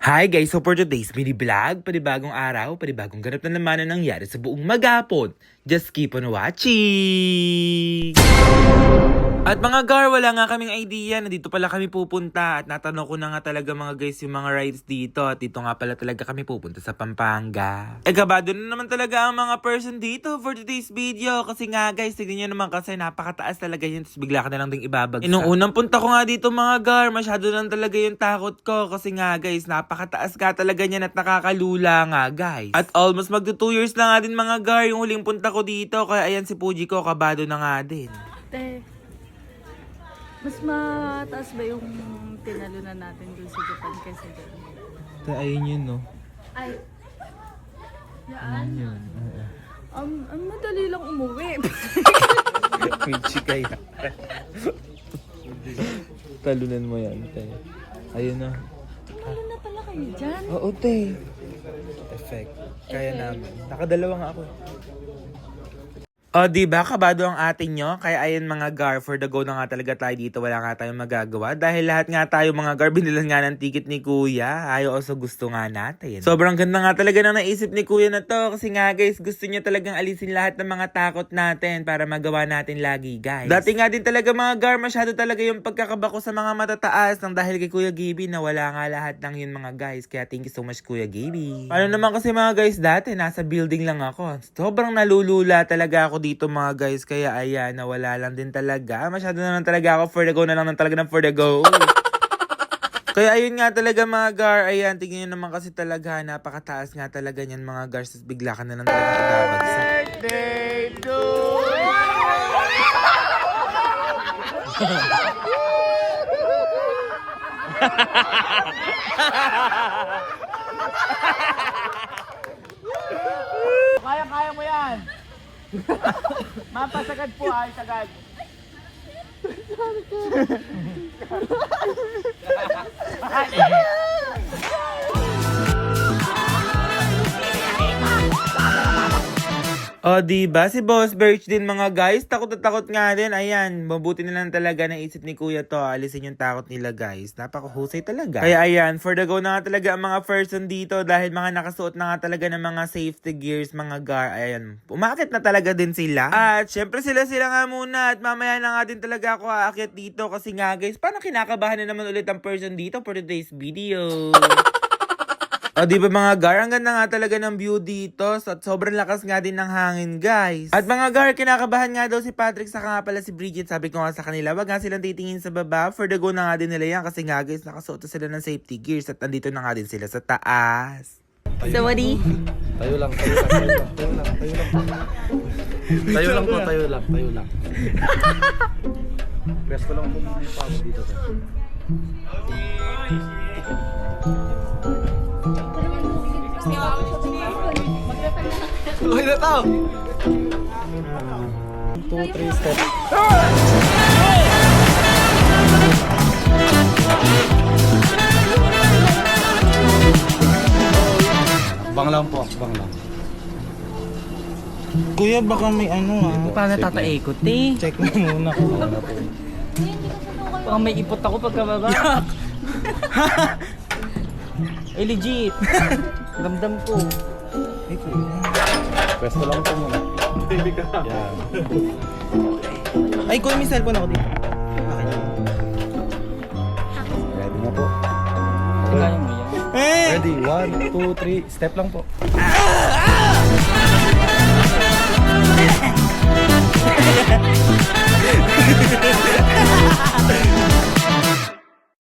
Hi guys! So for today's mini vlog, panibagong araw, panibagong ganap na naman ang nangyari sa buong maghapon. Just keep on watching! At mga gar, wala nga kaming idea na dito pala kami pupunta. At natanong ko na nga talaga mga guys yung mga rides dito. At dito nga pala talaga kami pupunta sa Pampanga. Kabado na naman talaga ang mga person dito for today's video. Kasi nga guys, tignan nyo naman kasi napakataas talaga yun. Tapos bigla ka na lang ding ibabagsak. Nung unang punta ko nga dito mga gar, masyado lang talaga yung takot ko. Kasi nga guys, napakataas ka talaga niyan at nakakalula nga guys. At almost magto 2 years na nga din mga gar yung huling punta ko dito. Kaya ayan si Puji ko, kabado na nga din. Mas mataas ba yung tinalunan natin dun sa Japan kaysa dyan? Ayun yun no. Ay, yan. Yun. Ang madali lang umuwi. Puji kaya. Talunan mo yan, te. Ayun na. Ano na pala kayo dyan? Oo, te. Effect. Kaya naman. Nakadalawa nga ako. O, diba? Kabado ang atin nyo. Kaya ayun mga gar, for the go na nga talaga tayo dito. Wala nga tayong magagawa. Dahil lahat nga tayo mga gar, binilan nga ng ticket ni Kuya. Ayaw also gusto nga natin. Sobrang ganda nga talaga ng naisip ni Kuya na to. Kasi nga guys, gusto niya talagang alisin lahat ng mga takot natin para magawa natin lagi guys. Dati nga din talaga mga gar, masyado talaga yung pagkakabako sa mga matataas. Nang dahil kay Kuya Gibby na wala nga lahat ng yun mga guys. Kaya thank you so much Kuya Gibby. Ano naman kasi mga guys, dati nasa building lang ako. Sobrang nalulula talaga ako dito mga guys, kaya ayan, nawala lang din talaga. Masyado na lang talaga ako for the go na lang talaga ng for the go. Kaya ayun nga talaga mga gar, ayan, tingin nyo naman kasi talaga, napakataas nga talaga niyan mga gar, sus bigla ka na lang talaga ibabagsak. Birthday to Kaya mo yan. Mapasagad po ay sagad. O diba, si Boss Birch din mga guys, takot na takot nga din. Ayan, mabuti na lang talaga naisip ni Kuya to, alisin yung takot nila guys. Napakahusay talaga. Kaya ayan, for the go na nga talaga ang mga person dito dahil mga nakasuot na nga talaga ng mga safety gears mga gar. Ayan, umakit na talaga din sila. At syempre sila nga muna at mamaya na nga din talaga ako aakit dito kasi nga guys, parang kinakabahan na naman ulit ang person dito for today's video. O di ba mga gar, ang ganda nga talaga ng view dito at sobrang lakas nga din ng hangin guys. At mga gar, kinakabahan nga daw si Patrick saka nga pala si Bridget. Sabi ko nga sa kanila, wag nga silang titingin sa baba. For the go na nga din nila yan kasi nga guys, nakasuot sila ng safety gears at andito na nga din sila sa taas. So, Wadi? Tayo lang. Tayo lang. Pwesto lang po muna yung pamo dito. Uy na tao! 2, 3 steps. Bang lang po, bang lang. Kuya, baka may ano Paano tataikot eh? Check mo muna ko. Baka may ipot ako pagkababa. Eh legit. Ramdam ko. Pwesto lang po muna. Yan. Ay, kuya, may cellphone ako dito. Ready na po. Kaya mo yan. Eh! Ready, 1, 2, 3, step lang po.